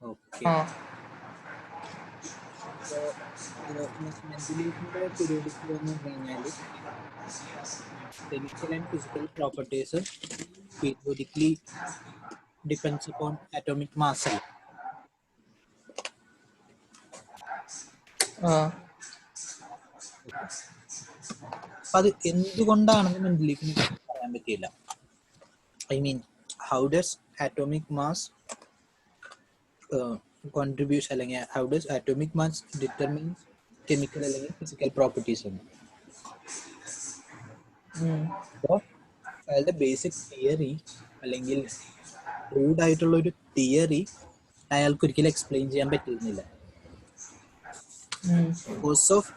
Okay. മെന്റലീസിന്റെ periodicity എന്ന് പറഞ്ഞു കഴിഞ്ഞാൽ chemical and physical properties periodically depends upon atomic mass അല്ല. അപ്പൊ അത് എന്തുകൊണ്ടാണെന്ന് മെന്റലീഫിന് പറയാൻ പറ്റിയില്ല. I mean how does atomic mass contribution അല്ലെങ്കിൽ how does atomic mass determines chemical അല്ലെങ്കിൽ ഫിസിക്കൽ പ്രോപ്പർട്ടീസ് എന്ന്. അപ്പോൾ അയാളുടെ ബേസിക് തിയറി അല്ലെങ്കിൽ പ്രൂവ്ഡ് ആയിട്ടുള്ള ഒരു തിയറി അയാൾക്ക് ഒരിക്കലും എക്സ്പ്ലെയിൻ ചെയ്യാൻ പറ്റിയിരുന്നില്ല. കോഴ്സ് ഓഫ്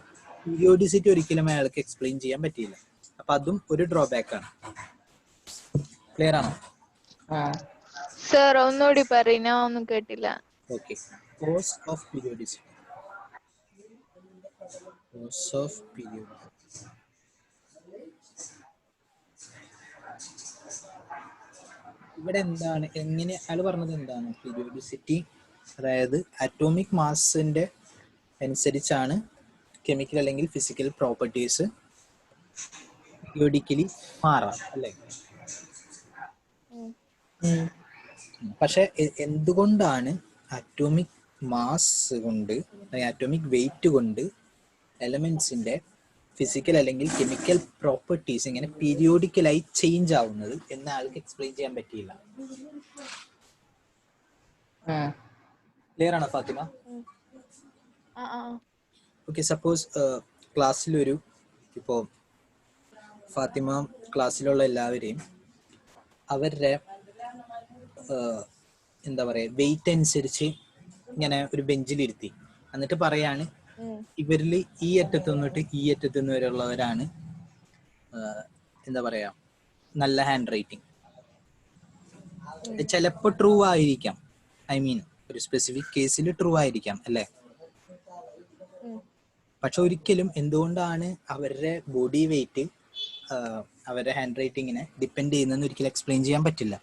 പീരിയോഡിസിറ്റി ഒരിക്കലും അയാൾക്ക് എക്സ്പ്ലെയിൻ ചെയ്യാൻ പറ്റിയില്ല. അപ്പൊ അതും ഒരു ഡ്രോബാക്ക് ആണ്. ക്ലിയർ ആണോ? സർ ഒന്നുകൂടി പറയ്, ഞാൻ ഒന്നും കേട്ടില്ല. Okay. Course of periodicity. Course of periodicity ഇവിടെ എന്താണ്, എങ്ങനെ അയാൾ പറഞ്ഞത് എന്താണ്? പീരിയോഡിസിറ്റി അതായത് അറ്റോമിക് മാസിന്റെ അനുസരിച്ചാണ് കെമിക്കൽ അല്ലെങ്കിൽ ഫിസിക്കൽ പ്രോപ്പർട്ടീസ് പീരിയോഡിക്കലി മാറാം അല്ലേ? പക്ഷെ എന്തുകൊണ്ടാണ് അറ്റോമിക് മാസ് കൊണ്ട് അല്ലെങ്കിൽ അറ്റോമിക് വെയിറ്റ് കൊണ്ട് എലമെന്റ്സിന്റെ ഫിസിക്കൽ അല്ലെങ്കിൽ കെമിക്കൽ പ്രോപ്പർട്ടീസ് ഇങ്ങനെ പീരിയോഡിക്കലായി ചേഞ്ച് ആവുന്നത് എന്ന് ആൾക്ക് എക്സ്പ്ലെയിൻ ചെയ്യാൻ പറ്റിയില്ല. ക്ലിയർ ആണോ ഫാത്തിമ? ഓക്കെ. സപ്പോസ് ക്ലാസ്സിലൊരു ഇപ്പോൾ ഫാത്തിമ ക്ലാസ്സിലുള്ള എല്ലാവരെയും അവരുടെ എന്താ പറയുക വെയിറ്റ് അനുസരിച്ച് ഇങ്ങനെ ഒരു ബെഞ്ചിലിരുത്തി എന്നിട്ട് പറയാണ് ഇവരിൽ ഈ അറ്റത്ത് നിന്നിട്ട് ഈ അറ്റത്ത് നിന്ന് വരെയുള്ളവരാണ് എന്താ പറയാ നല്ല ഹാൻഡ് റൈറ്റിംഗ്. ചിലപ്പോൾ ട്രൂ ആയിരിക്കാം, ഐ മീൻ ഒരു സ്പെസിഫിക് കേസിൽ ട്രൂ ആയിരിക്കാം അല്ലേ? പക്ഷെ ഒരിക്കലും എന്തുകൊണ്ടാണ് അവരുടെ ബോഡി വെയിറ്റ് അവരുടെ ഹാൻഡ് റൈറ്റിങ്ങിനെ ഡിപ്പെൻഡ് ചെയ്യുന്നതെന്ന് ഒരിക്കലും എക്സ്പ്ലെയിൻ ചെയ്യാൻ പറ്റില്ല.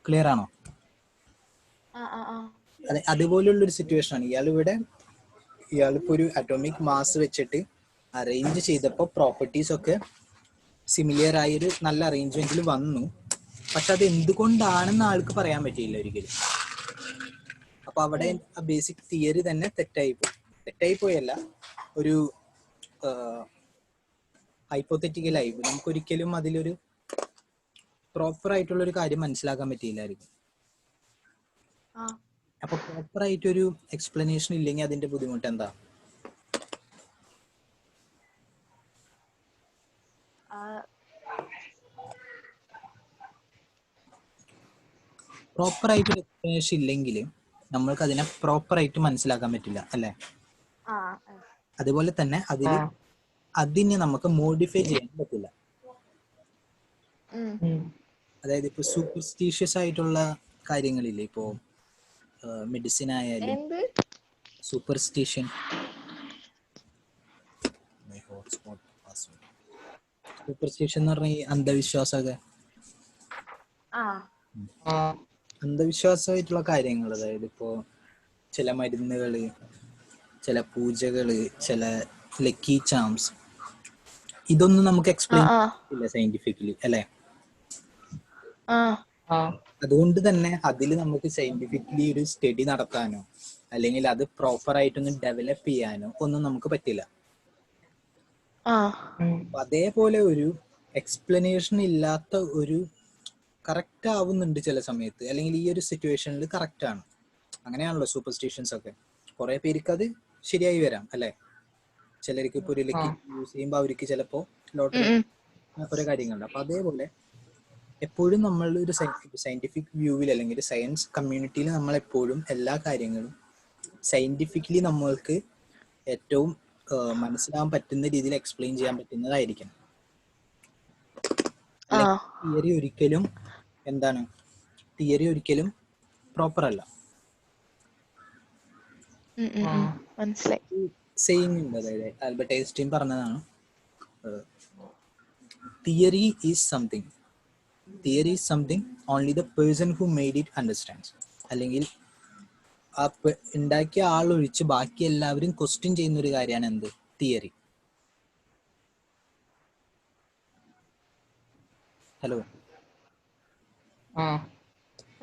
ക്ലിയർ ആണോ? അതെ, അതുപോലുള്ളൊരു സിറ്റുവേഷൻ ആണ്. ഇയാളിപ്പോ ഒരു അറ്റോമിക് മാസ് വെച്ചിട്ട് അറേഞ്ച് ചെയ്തപ്പോൾ പ്രോപ്പർട്ടീസ് ഒക്കെ സിമിലർ ആയൊരു നല്ല അറേഞ്ച്മെന്റിൽ വന്നു. പക്ഷെ അത് എന്തുകൊണ്ടാണെന്ന് ആൾക്ക് പറയാൻ പറ്റിയില്ല ഒരിക്കലും. അപ്പൊ അവിടെ ആ ബേസിക് തിയറി തന്നെ തെറ്റായിപ്പോയല്ല, ഒരു ഹൈപ്പോത്തറ്റിക്കലായി. നമുക്കൊരിക്കലും അതിലൊരു പ്രോപ്പർ ആയിട്ടുള്ള ഒരു കാര്യം മനസ്സിലാക്കാൻ പറ്റിയില്ലായിരിക്കും. അപ്പൊ പ്രോപ്പർ ആയിട്ടൊരു എക്സ്പ്ലനേഷൻ ഇല്ലെങ്കിൽ അതിന്റെ ബുദ്ധിമുട്ട് എന്താ? പ്രോപ്പർ ആയിട്ട് എക്സ്പ്ലനേഷൻ ഇല്ലെങ്കിൽ നമ്മൾക്ക് അതിനെ പ്രോപ്പർ ആയിട്ട് മനസ്സിലാക്കാൻ പറ്റില്ല അല്ലേ? അതുപോലെ തന്നെ അതിനെ നമുക്ക് മോഡിഫൈ ചെയ്യാൻ പറ്റില്ല. അതായത് ഇപ്പൊ സൂപ്പർസ്റ്റീഷ്യസ് ആയിട്ടുള്ള കാര്യങ്ങളില്ലേ, ഇപ്പോ മെഡിസിൻ ആയാലും സൂപ്പർസ്റ്റിഷൻ എന്ന് പറഞ്ഞ ഈ അന്ധവിശ്വാസമൊക്കെ, അന്ധവിശ്വാസമായിട്ടുള്ള കാര്യങ്ങൾ, അതായത് ഇപ്പോ ചില മരുന്നുകള്, ചില പൂജകള്, ചില ലക്കി ചാംസ്, ഇതൊന്നും നമുക്ക് എക്സ്പ്ലെയിൻ ഇല്ല സയന്റിഫിക്കലി അല്ലേ? അതുകൊണ്ട് തന്നെ അതിൽ നമുക്ക് സയന്റിഫിക്കലി ഒരു സ്റ്റഡി നടത്താനോ അല്ലെങ്കിൽ അത് പ്രോപ്പർ ആയിട്ടൊന്ന് ഡെവലപ്പ് ചെയ്യാനോ ഒന്നും നമുക്ക് പറ്റില്ല. അതേപോലെ ഒരു എക്സ്പ്ലനേഷൻ ഇല്ലാത്ത ഒരു കറക്റ്റ് ആവുന്നുണ്ട് ചില സമയത്ത്, അല്ലെങ്കിൽ ഈ ഒരു സിറ്റുവേഷനിൽ കറക്റ്റ് ആണ്. അങ്ങനെയാണല്ലോ സൂപ്പർസ്റ്റിഷൻസ് ഒക്കെ. കുറെ പേർക്ക് അത് ശരിയായി വരാം അല്ലെ? ചിലർക്ക് ഇപ്പൊ ഒരു ലക്കി യൂസ് ചെയ്യുമ്പോൾ അവർക്ക് ചിലപ്പോ ലോട്ടറി കുറെ കാര്യങ്ങളുണ്ട്. അപ്പൊ അതേപോലെ എപ്പോഴും നമ്മൾ ഒരു സയന്റിഫിക് വ്യൂവിൽ അല്ലെങ്കിൽ സയൻസ് കമ്മ്യൂണിറ്റിയിൽ നമ്മൾ എപ്പോഴും എല്ലാ കാര്യങ്ങളും സയന്റിഫിക്കലി നമ്മൾക്ക് ഏറ്റവും മനസ്സിലാവാൻ പറ്റുന്ന രീതിയിൽ എക്സ്പ്ലെയിൻ ചെയ്യാൻ പറ്റുന്നതായിരിക്കണം. തിയറി ഒരിക്കലും പ്രോപ്പർ അല്ല. സെയിം ഉണ്ട്, അതായത് ആൽബർട്ട് ഐൻസ്റ്റീൻ പറഞ്ഞതാണ്, theory is something only the person who made it understands. അല്ലെങ്കിൽ ആ ഉണ്ടാക്കിയ ആളൊഴിച്ച് ബാക്കി എല്ലാവരും ക്വസ്റ്റ്യൻ ചെയ്യുന്ന ഒരു കാര്യമാണ് എന്ത്? തിയറി. ഹലോ.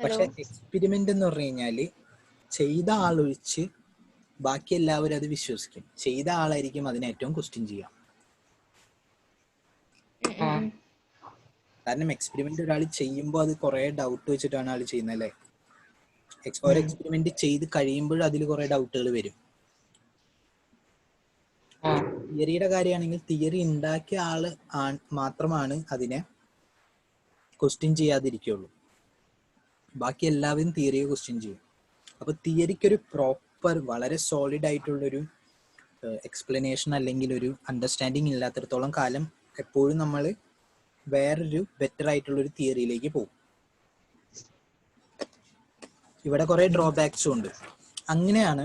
പക്ഷെ എക്സ്പെരിമെന്റ് എന്ന് പറഞ്ഞു കഴിഞ്ഞാല് ചെയ്ത ആളൊഴിച്ച് ബാക്കി എല്ലാവരും അത് വിശ്വസിക്കും. ചെയ്ത ആളായിരിക്കും അതിനെ ഏറ്റവും ക്വസ്റ്റ്യൻ ചെയ്യാം. കാരണം എക്സ്പെരിമെന്റ് ഒരാൾ ചെയ്യുമ്പോൾ അത് കുറെ ഡൗട്ട് വെച്ചിട്ടാണ് ആൾ ചെയ്യുന്നത് അല്ലേ? ഒരു എക്സ്പെരിമെന്റ് ചെയ്ത് കഴിയുമ്പോഴും അതിൽ കുറെ ഡൗട്ടുകൾ വരും. തിയറിയുടെ കാര്യമാണെങ്കിൽ തിയറി ഉണ്ടാക്കിയ ആള് മാത്രമാണ് അതിനെ ക്വസ്റ്റ്യൻ ചെയ്യാതിരിക്കുള്ളൂ. ബാക്കി എല്ലാവരും തിയറിയെ ക്വസ്റ്റ്യൻ ചെയ്യും. അപ്പൊ തിയറിക്കൊരു പ്രോപ്പർ വളരെ സോളിഡ് ആയിട്ടുള്ളൊരു എക്സ്പ്ലനേഷൻ അല്ലെങ്കിൽ ഒരു അണ്ടർസ്റ്റാൻഡിങ് ഇല്ലാത്തിടത്തോളം കാലം എപ്പോഴും നമ്മൾ വേറൊരു ബെറ്റർ ആയിട്ടുള്ളൊരു തിയറിയിലേക്ക് പോകും. ഇവിടെ കുറെ ഡ്രോബാക്സും ഉണ്ട്. അങ്ങനെയാണ്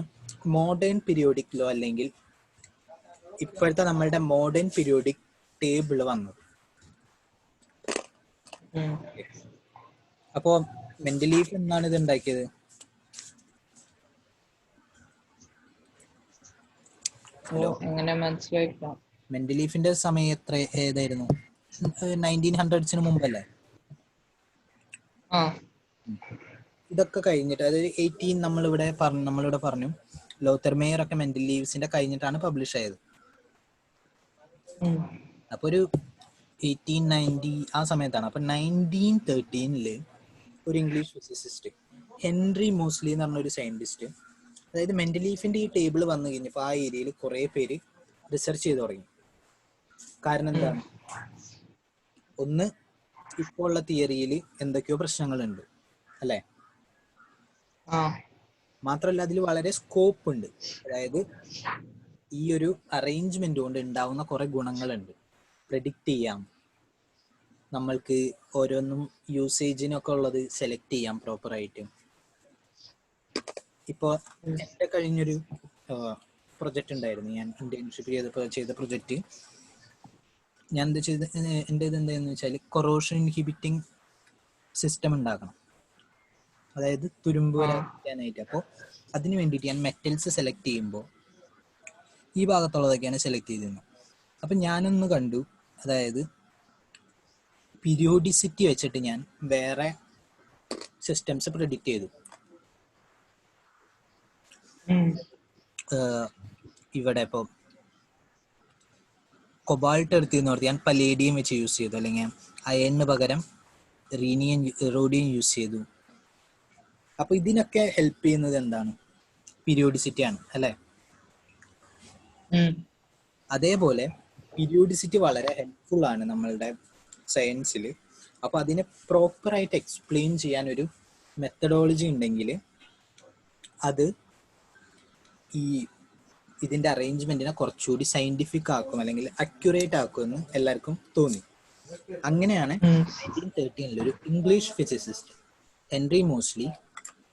മോഡേൺ പീരിയോഡിക് ലോ അല്ലെങ്കിൽ ഇപ്പോഴത്തെ നമ്മളുടെ മോഡേൺ പീരിയോഡിക് ടേബിൾ വന്നത്. അപ്പോ മെന്റലീഫ് എന്നാണ് ഇത് ഉണ്ടാക്കിയത്? മെന്റലീഫിന്റെ സമയം ഏതായിരുന്നു? 1900s മുമ്പല്ലേ? ഇതൊക്കെ കഴിഞ്ഞിട്ട് അതായത് 18 നമ്മളിവിടെ പറഞ്ഞു ലോത്തർ മേയർ ഒക്കെ മെന്റൽ ലീവ്സിന്റെ കഴിഞ്ഞിട്ടാണ് പബ്ലിഷ് ആയത്. അപ്പൊ ഒരു 1890 ആ സമയത്താണ്. അപ്പൊ 1913 ഒരു ഇംഗ്ലീഷ് ഫിസിസിസ്റ്റ് ഹെൻറി മോസ്ലി എന്ന് പറഞ്ഞ ഒരു സയന്റിസ്റ്റ്, അതായത് മെന്റലീഫിന്റെ ഈ ടേബിൾ വന്നു കഴിഞ്ഞപ്പോൾ ആ ഏരിയയിൽ കുറെ പേര് റിസർച്ച് ചെയ്ത് തുടങ്ങി. കാരണം എന്താണ്? ഒന്ന്, ഇപ്പോൾ ഉള്ള തിയറിയിൽ എന്തൊക്കെയോ പ്രശ്നങ്ങളുണ്ട് അല്ലെ? മാത്രമല്ല അതിൽ വളരെ സ്കോപ്പ് ഉണ്ട്. അതായത് ഈ ഒരു അറേഞ്ച്മെന്റ് കൊണ്ട് ഉണ്ടാവുന്ന കുറെ ഗുണങ്ങളുണ്ട്. പ്രെഡിക്റ്റ് ചെയ്യാം, നമ്മൾക്ക് ഓരോന്നും യൂസേജിനൊക്കെ ഉള്ളത് സെലക്ട് ചെയ്യാം പ്രോപ്പറായിട്ട്. ഇപ്പോൾ എൻ്റെ കഴിഞ്ഞൊരു പ്രൊജക്റ്റ് ഉണ്ടായിരുന്നു, ഞാൻ ഇന്റേൺഷിപ്പ് ചെയ്ത പ്രൊജക്റ്റ്. ഞാൻ എന്താ ചെയ്ത് എൻ്റെ ഇത് എന്താന്ന് വെച്ചാൽ കൊറോഷൻ ഇൻഹിബിറ്റിംഗ് സിസ്റ്റം ഉണ്ടാക്കണം, അതായത് തുരുമ്പ് വരാതിരിക്കാനായിട്ട്. അപ്പോൾ അതിന് വേണ്ടിയിട്ട് ഞാൻ മെറ്റൽസ് സെലക്ട് ചെയ്യുമ്പോൾ ഈ ഭാഗത്തുള്ളതൊക്കെയാണ് സെലക്ട് ചെയ്തിരുന്നത്. അപ്പം ഞാനൊന്ന് കണ്ടു, അതായത് പീരിയോഡിസിറ്റി വെച്ചിട്ട് ഞാൻ വേറെ സിസ്റ്റംസ് പ്രെഡിക്റ്റ് ചെയ്തു. ഇവിടെ ഇപ്പോൾ കൊബാൾട്ട് എടുത്തിരുന്ന ഓർത്ത് ഞാൻ പലേഡിയം വെച്ച് യൂസ് ചെയ്തു, അല്ലെങ്കിൽ അയണിന് പകരം റോഡിയം യൂസ് ചെയ്തു. അപ്പൊ ഇതിനൊക്കെ ഹെൽപ്പ് ചെയ്യുന്നത് എന്താണ്? പീരിയോഡിസിറ്റി ആണ് അല്ലെ? അതേപോലെ പീരിയോഡിസിറ്റി വളരെ ഹെൽപ്ഫുൾ ആണ് നമ്മളുടെ സയൻസിൽ. അപ്പൊ അതിനെ പ്രോപ്പറായിട്ട് എക്സ്പ്ലെയിൻ ചെയ്യാൻ ഒരു മെത്തഡോളജി ഉണ്ടെങ്കിൽ അത് ഈ ഇതിന്റെ അറേഞ്ച്മെന്റിനെ കുറച്ചുകൂടി സയന്റിഫിക് ആക്കും അല്ലെങ്കിൽ അക്യുറേറ്റ് ആക്കുമെന്ന് എല്ലാവർക്കും തോന്നി. അങ്ങനെയാണ് 1913 ഒരു ഇംഗ്ലീഷ് ഫിസിസിസ്റ്റ് ഹെൻറി മോസ്ലി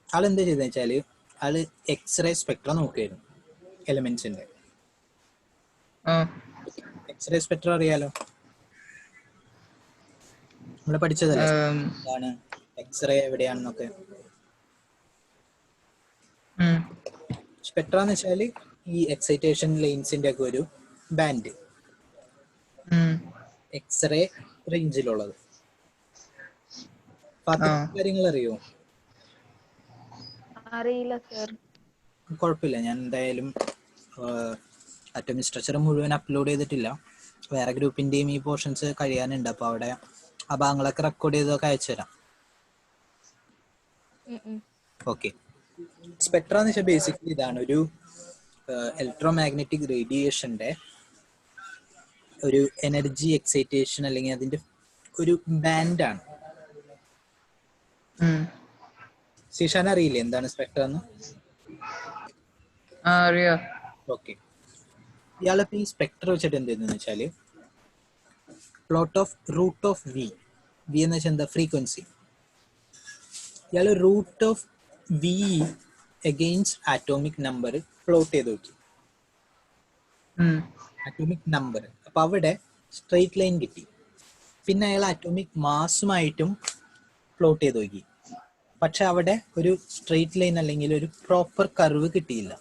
ആളെന്താ ചെയ്തെന്ന് വെച്ചാല് ആള് എക്സ്റേ സ്പെക്ട്ര നോക്കിയായിരുന്നു എലിമെന്റ്സിന്റെ. എക്സ്റേ സ്പെക്ട്ര അറിയാലോ, നമ്മള് പഠിച്ചതല്ലേ എന്താണ് എക്സ്റേ എവിടെയാണെന്നൊക്കെ. സ്പെക്ട്ര എന്ന് വെച്ചാല് ഈ എക്സൈറ്റേഷൻ ലൈൻസിന്റെ ഒക്കെ ഒരു ബാൻഡ്, എക്സ്റേ റേഞ്ചിലുള്ളത്. കാര്യങ്ങൾ അറിയോ? അറിയില്ല സർ. കുഴപ്പമില്ല, ഞാൻ എന്തായാലും അറ്റോമിക് സ്ട്രക്ചർ മുഴുവൻ അപ്ലോഡ് ചെയ്തിട്ടില്ല, വേറെ ഗ്രൂപ്പിന്റെയും ഈ പോർഷൻസ് കഴിയാനുണ്ട്. അപ്പൊ അവിടെ ആ ഭാഗങ്ങളൊക്കെ റെക്കോർഡ് ചെയ്തൊക്കെ അയച്ചു തരാം. ഓക്കെ. സ്പെക്ട്ര എന്ന് വെച്ചാൽ ബേസിക്കലി ഇതാണ്, ഒരു ഇലക്ട്രോ മാഗ്നറ്റിക് റേഡിയേഷന്റെ ഒരു എനർജി എക്സൈറ്റേഷൻ അല്ലെങ്കിൽ അതിന്റെ ഒരു ബാൻഡാണ്. ശിഷാൻ അറിയില്ലേ എന്താണ് സ്പെക്ട്ര എന്ന്? ഓക്കെ. ഇയാളിപ്പോ ഈ സ്പെക്ട്ര വെച്ചിട്ട് എന്ത് ചെയ്യുന്നത് വെച്ചാല് റൂട്ട് ഓഫ് വി എന്ന് വെച്ചാൽ എന്താ? ഫ്രീക്വൻസി. ഇയാള് root of V against atomic number plot ചെയ്ത് നോക്കി, ആറ്റോമിക് നമ്പർ. അപ്പൊ അവിടെ സ്ട്രെയിറ്റ് ലൈൻ കിട്ടി. പിന്നെ അയാൾ ആറ്റോമിക് മാസുമായിട്ടും പ്ലോട്ട് ചെയ്ത് നോക്കി. പക്ഷെ അവിടെ ഒരു സ്ട്രെയിറ്റ് ലൈൻ അല്ലെങ്കിൽ ഒരു പ്രോപ്പർ കർവ് കിട്ടിയില്ല.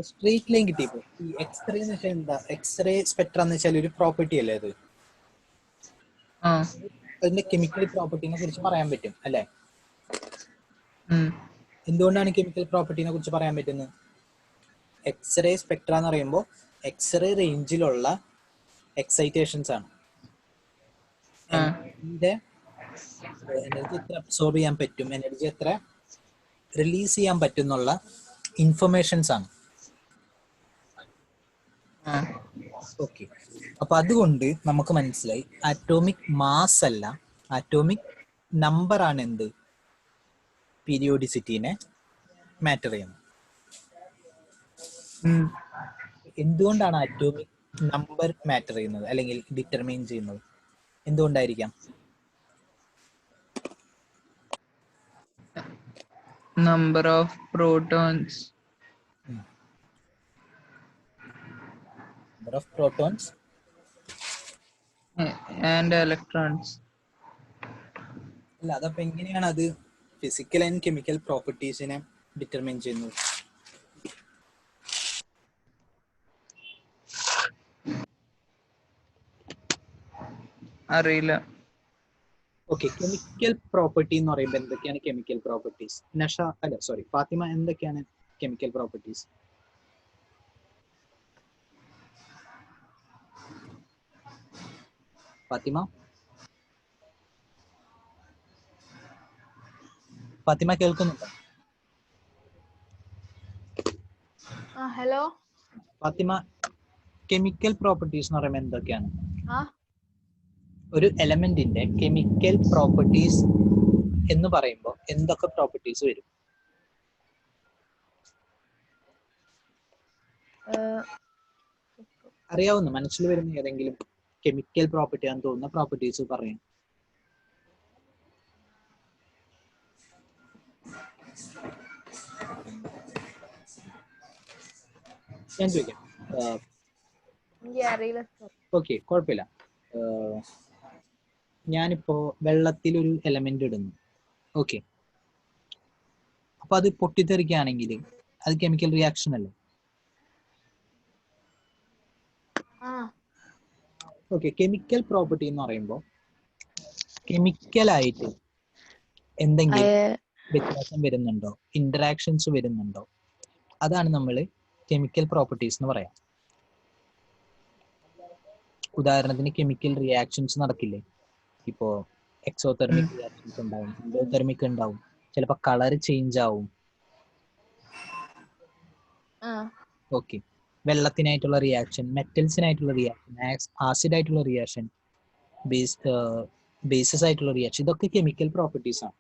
സ്ട്രെയിറ്റ് ലൈൻ കിട്ടിയപ്പോ ഈ എക്സ്റേ എന്ന് വെച്ചാൽ എന്താ? എക്സ്റേ സ്പെക്ട്ര എന്ന് വെച്ചാൽ ഒരു പ്രോപ്പർട്ടി അല്ലേ അത്? അതിന്റെ കെമിക്കൽ പ്രോപ്പർട്ടിനെ കുറിച്ച് പറയാൻ പറ്റും അല്ലെ? എന്തുകൊണ്ടാണ് കെമിക്കൽ പ്രോപ്പർട്ടിനെ കുറിച്ച് പറയാൻ പറ്റുന്നത്? എക്സ്റേ സ്പെക്ട്ര എന്ന് പറയുമ്പോൾ എക്സ്റേ റേഞ്ചിലുള്ള എക്സൈറ്റേഷൻസ് ആണ്. എനർജി എത്ര അബ്സോർബ് ചെയ്യാൻ പറ്റും, എനർജി എത്ര റിലീസ് ചെയ്യാൻ പറ്റും എന്നുള്ള ഇൻഫർമേഷൻസ് ആണ്. ഓക്കെ, അപ്പൊ അതുകൊണ്ട് നമുക്ക് മനസ്സിലായി ആറ്റോമിക് മാസ് അല്ല, ആറ്റോമിക് നമ്പർ ആണ് എന്ത് പീരിയോഡിസിറ്റിനെ മാറ്റർ ചെയ്യുന്നത്. എന്തുകൊണ്ടാണ് ആറ്റോമിക് നമ്പർ മാറ്റർ ചെയ്യുന്നത് അല്ലെങ്കിൽ ഡിറ്റർമൈൻ ചെയ്യുന്നത്? എന്തുകൊണ്ടായിരിക്കാം? Number of protons. Number of protons and electrons. അല്ല, അതപ്പോ എങ്ങനെയാണ് അത് ഫിസിക്കൽ ആൻഡ് കെമിക്കൽ പ്രോപ്പർട്ടീസിനെ ഡിറ്റർമൈൻ ചെയ്യുന്നത്? അറിയില്ല. ഓക്കെ, കെമിക്കൽ പ്രോപ്പർട്ടി എന്ന് പറയുമ്പോൾ എന്തൊക്കെയാണ് കെമിക്കൽ പ്രോപ്പർട്ടീസ്? നഷ അല്ല സോറി ഫാത്തിമ, എന്തൊക്കെയാണ് കെമിക്കൽ പ്രോപ്പർട്ടീസ്? ഫാത്തിമ ഫാത്തിമ കേൾക്കുന്നുണ്ടോ? ഹലോ ഫാത്തിമ, കെമിക്കൽ പ്രോപ്പർട്ടീസ് എന്ന് പറയുമ്പോൾ എന്തൊക്കെയാണ്? ഒരു എലമെന്റിന്റെ കെമിക്കൽ പ്രോപ്പർട്ടീസ് എന്ന് പറയുമ്പോൾ എന്തൊക്കെ പ്രോപ്പർട്ടീസ് വരും? അറിയാവുന്ന മനസ്സിൽ വരുന്ന ഏതെങ്കിലും കെമിക്കൽ പ്രോപ്പർട്ടി ആണെന്ന് തോന്നുന്ന പ്രോപ്പർട്ടീസ് പറയാം. ഞാൻ ചോദിക്കാം. ഓക്കെ, കുഴപ്പമില്ല. ഞാനിപ്പോ വെള്ളത്തിൽ ഒരു എലമെന്റ് ഇടുന്നു. ഓക്കെ, അപ്പൊ അത് പൊട്ടിത്തെറിക്കുകയാണെങ്കിൽ അത് കെമിക്കൽ റിയാക്ഷൻ അല്ലേ? ഓക്കെ, കെമിക്കൽ പ്രോപ്പർട്ടി എന്ന് പറയുമ്പോൾ കെമിക്കലായിട്ട് എന്തെങ്കിലും വ്യത്യാസം വരുന്നുണ്ടോ, ഇന്ററാക്ഷൻസ് വരുന്നുണ്ടോ, അതാണ് നമ്മൾ കെമിക്കൽ പ്രോപ്പർട്ടീസ് എന്ന് പറയാം. ഉദാഹരണത്തിന് കെമിക്കൽ റിയാക്ഷൻസ് നടക്കില്ലേ? ഇപ്പോ എക്സോതെർമിക് റിയാക്ഷൻസ് ഉണ്ടാവും, എൻഡോതെർമിക് ഉണ്ടാവും, ചിലപ്പോൾ കളർ ചേഞ്ച് ആവും. ഓക്കെ, വെള്ളത്തിനായിട്ടുള്ള റിയാക്ഷൻ, മെറ്റൽസിനായിട്ടുള്ള റിയാക്ഷൻ, ആസിഡ് ആയിട്ടുള്ള റിയാക്ഷൻ, ബേസസ് ആയിട്ടുള്ള റിയാക്ഷൻ, ഇതൊക്കെ കെമിക്കൽ പ്രോപ്പർട്ടീസ് ആണ്.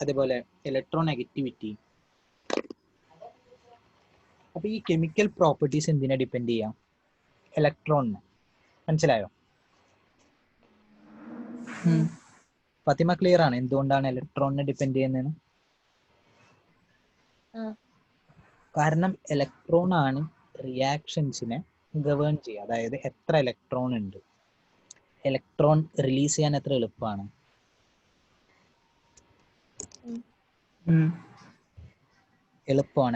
അതേപോലെ ഇലക്ട്രോനെഗറ്റിവിറ്റി. അപ്പൊ ഈ കെമിക്കൽ പ്രോപ്പർട്ടീസ് എന്തിനെ ഡിപ്പെൻഡ് ചെയ്യാം? ഇലക്ട്രോണിനെ. മനസ്സിലായോ? ഫാത്തിമ ക്ലിയർ ആണ് എന്തുകൊണ്ടാണ് ഇലക്ട്രോണിനെ ഡിപ്പെൻഡ് ചെയ്യുന്നതെന്ന്? കാരണം ഇലക്ട്രോൺ ആണ് റിയാക്ഷൻസിനെ ഗവേൺ ചെയ്യുക. അതായത് എത്ര ഇലക്ട്രോൺ ഉണ്ട്, ഇലക്ട്രോൺ റിലീസ് ചെയ്യാൻ എത്ര എളുപ്പമാണ്,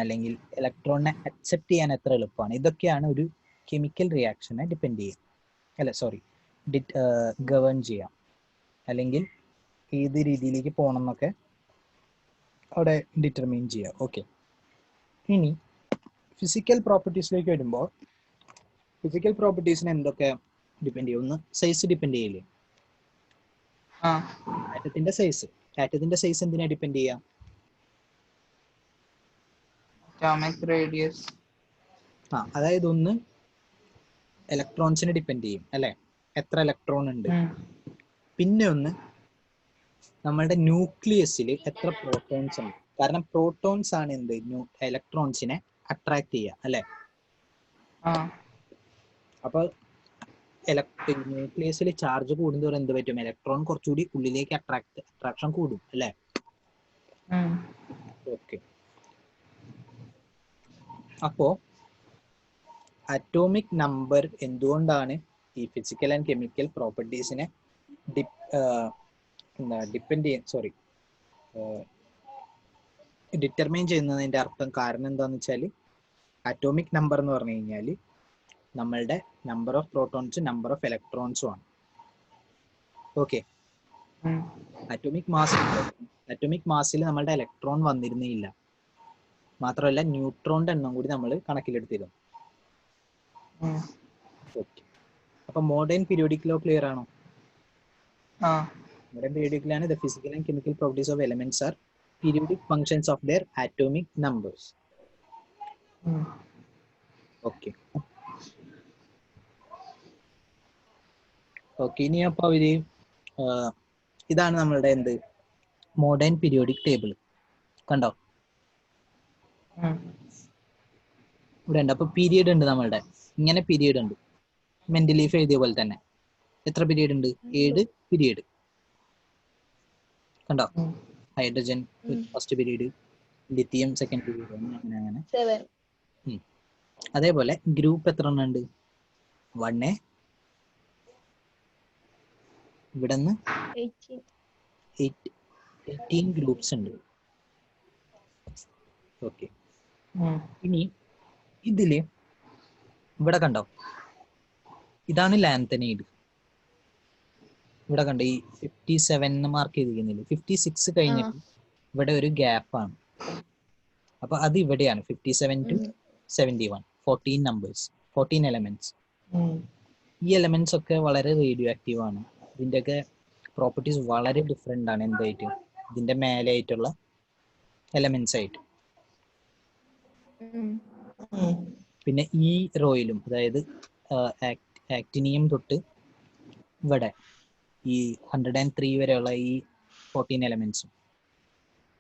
അല്ലെങ്കിൽ ഇലക്ട്രോണിനെ അക്സെപ്റ്റ് ചെയ്യാൻ എത്ര എളുപ്പമാണ്. ഇതൊക്കെയാണ് ഒരു കെമിക്കൽ റിയാക്ഷനെ ഡിപ്പെൻഡ് ചെയ്യുക, അല്ല സോറി ഗവേൺ ചെയ്യാം, അല്ലെങ്കിൽ ഏത് രീതിയിലേക്ക് പോകണം എന്നൊക്കെ അവിടെ ഡിറ്റർമൈൻ ചെയ്യുക. ഓക്കെ, ഇനി ഫിസിക്കൽ പ്രോപ്പർട്ടീസിലേക്ക് വരുമ്പോൾ ഫിസിക്കൽ പ്രോപ്പർട്ടീസിന് എന്തൊക്കെ ഡിപ്പെൻഡ് ചെയ്യും? ഒന്ന് സൈസ് ഡിപ്പെൻഡ് ചെയ്യില്ലേ? ആറ്റത്തിന്റെ സൈസ്. ആറ്റത്തിന്റെ സൈസ് എന്തിനാ ഡിപ്പെൻഡ് ചെയ്യാം? Atomic radius. അതായത് ഒന്ന് ഇലക്ട്രോൺസിനെ ഡിപ്പെൻഡ് ചെയ്യും അല്ലെ, എത്ര ഇലക്ട്രോൺ ഉണ്ട്. പിന്നെ ഒന്ന് നമ്മളുടെ ന്യൂക്ലിയസിൽ എത്ര പ്രോട്ടോൺസ് ഉണ്ട്. കാരണം പ്രോട്ടോൺസ് ആണ് എന്ത് ഇലക്ട്രോൺസിനെ അട്രാക്ട് ചെയ്യുക അല്ലെ. അപ്പൊ ന്യൂക്ലിയസിൽ ചാർജ് കൂടുന്നതോടെ എന്ത് പറ്റും? ഇലക്ട്രോൺ കുറച്ചുകൂടി ഉള്ളിലേക്ക് അട്രാക്ഷൻ കൂടും അല്ലെ. ഓക്കെ, അപ്പോ അറ്റോമിക് നമ്പർ എന്തുകൊണ്ടാണ് ഈ ഫിസിക്കൽ ആൻഡ് കെമിക്കൽ പ്രോപ്പർട്ടീസിനെ ഡിറ്റർമൈൻ ചെയ്യുന്നതിന്റെ അർത്ഥം കാരണം എന്താന്ന് വെച്ചാൽ അറ്റോമിക് നമ്പർ എന്ന് പറഞ്ഞു കഴിഞ്ഞാൽ നമ്മളുടെ number of protons number of ഇലക്ട്രോൺസും ആണ്. ഓക്കെ, അറ്റോമിക് മാസിൽ നമ്മളുടെ ഇലക്ട്രോൺ വന്നിരുന്നില്ല, മാത്രമല്ല ന്യൂട്രോണിന്റെ എണ്ണം കൂടി നമ്മൾ കണക്കിലെടുത്തിരുന്നു. ഓക്കെ, അപ്പൊ മോഡേൺ പീരിയോഡിക് ലോ ക്ലിയർ ആണോ? മോഡേൺ പീരിയോഡിക് ലോ ആണ് the physical and chemical properties of elements R periodic functions of their atomic numbers. Okay. Okay, ഇനി അപ്പോൾ അവര് ഇതാണ് നമ്മളുടെ എന്ത് മോഡേൺ പീരിയോഡിക് ടേബിൾ കണ്ടോ? ഇവിടെ ഉണ്ട്. അപ്പൊ പീരിയഡ് ഉണ്ട് നമ്മളുടെ, ഇങ്ങനെ പീരിയഡ് ഉണ്ട്. മെന്റലീഫ് എഴുതിയ പോലെ തന്നെ എത്ര പീരിയഡ് ഉണ്ട്? 7 പീരിയഡ് കണ്ടോ? Hydrogen first period, lithium second period, അങ്ങനെ. അതേപോലെ ഗ്രൂപ്പ് എത്ര എണ്ണം ഉണ്ട്? 1A, ഇവിടെ നിന്ന് 18 ഗ്രൂപ്പ്സ് ഉണ്ട്. ഓക്കെ, ഇനി ഇതില് ഇവിടെ കണ്ടോ, ഇതാണ് ലാൻതനൈഡ്. ഇവിടെ കണ്ടോ ഈ 57 മാർക്ക് ചെയ്തിരിക്കുന്നില്ല, 56 കഴിഞ്ഞിട്ട് ഇവിടെ ഒരു ഗ്യാപ്പാണ്. അപ്പൊ അത് ഇവിടെയാണ് 57 to 71, 14 നമ്പേഴ്സ്, 14 എലമെന്റ്സ്. ഈ എലമെന്റ്സ് ഒക്കെ വളരെ റേഡിയോ ആക്റ്റീവ് ആണ്. ഇതിന്റെയൊക്കെ പ്രോപ്പർട്ടീസ് വളരെ ഡിഫറെന്റ് ആണ് എന്തായിട്ട് ഇതിന്റെ മേലെ ആയിട്ടുള്ള എലമെന്റ്സ് ആയിട്ട്. പിന്നെ ഈ റോയിലും, അതായത് ആക്ടിനിയം തൊട്ട് ഇവിടെ ഈ 103 വരെയുള്ള ഈ 14 എലമെന്റ്സും,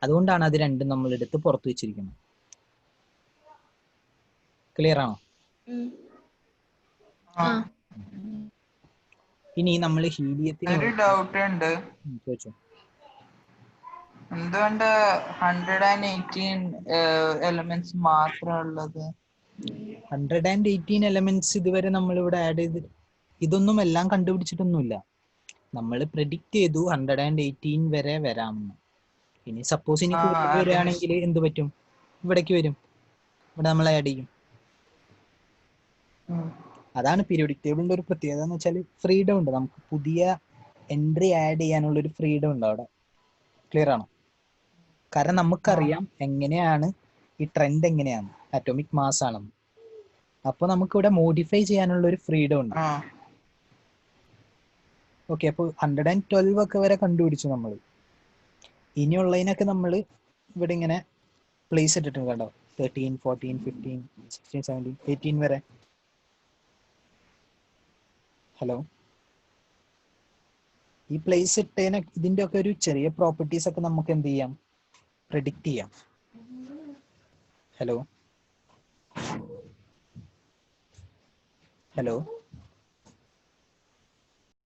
അതുകൊണ്ടാണ് അത് രണ്ടും നമ്മൾ എടുത്ത് പുറത്തു വെച്ചിരിക്കുന്നത്. ക്ലിയർ ആണോ? ഇനി നമ്മൾ ഹീലിയത്തിന് ഒരു ഡൗട്ട് ഉണ്ട്. ചോദിച്ചോ. എന്തുകൊണ്ട് 118 എലമെന്റ്സ് മാത്രമുള്ളത്? 118 എലമെന്റ്സ് ഇതുവരെ നമ്മൾ ഇവിടെ ആഡ് ചെയ്ത് ഇതൊന്നും എല്ലാം കണ്ടുപിടിച്ചിട്ടൊന്നുമില്ല. നമ്മൾ പ്രെഡിക്റ്റ് ചെയ്തു 118 വരെ വരാമെന്ന്. ഇനി സപ്പോസ് ഇനി വരികയാണെങ്കിൽ എന്ത് പറ്റും? ഇവിടേക്ക് വരും, ഇവിടെ നമ്മൾ ആഡ് ചെയ്യും. അതാണ് പീരിയോഡിക് ടേബിളിന്റെ ഒരു പ്രത്യേകത എന്ന് വെച്ചാൽ ഫ്രീഡം ഉണ്ട്, നമുക്ക് പുതിയ എൻട്രി ആഡ് ചെയ്യാനുള്ള ഒരു ഫ്രീഡം ഉണ്ട് അവിടെ. ക്ലിയർ ആണോ? കാരണം നമുക്കറിയാം എങ്ങനെയാണ് ഈ ട്രെൻഡ് എങ്ങനെയാണ്, അറ്റോമിക് മാസ് ആണെന്ന്. അപ്പൊ നമുക്ക് ഇവിടെ മോഡിഫൈ ചെയ്യാനുള്ള ഒരു ഫ്രീഡം ഉണ്ട്. ഓക്കെ, അപ്പോൾ 112 ഒക്കെ വരെ കണ്ടുപിടിച്ചു നമ്മൾ. ഇനിയുള്ളതിനൊക്കെ നമ്മൾ ഇവിടെ ഇങ്ങനെ പ്ലേസ് ഇട്ടിട്ടുണ്ട് കേട്ടോ. 13, 14, 15, 16, 17, 18 വരെ. ഹലോ, ഈ പ്ലേസ് ഇട്ടതിന് ഇതിന്റെ ഒക്കെ ഒരു ചെറിയ പ്രോപ്പർട്ടീസ് ഒക്കെ നമുക്ക് എന്ത് ചെയ്യാം? പ്രെഡിക്റ്റ് ചെയ്യാം. Hello hello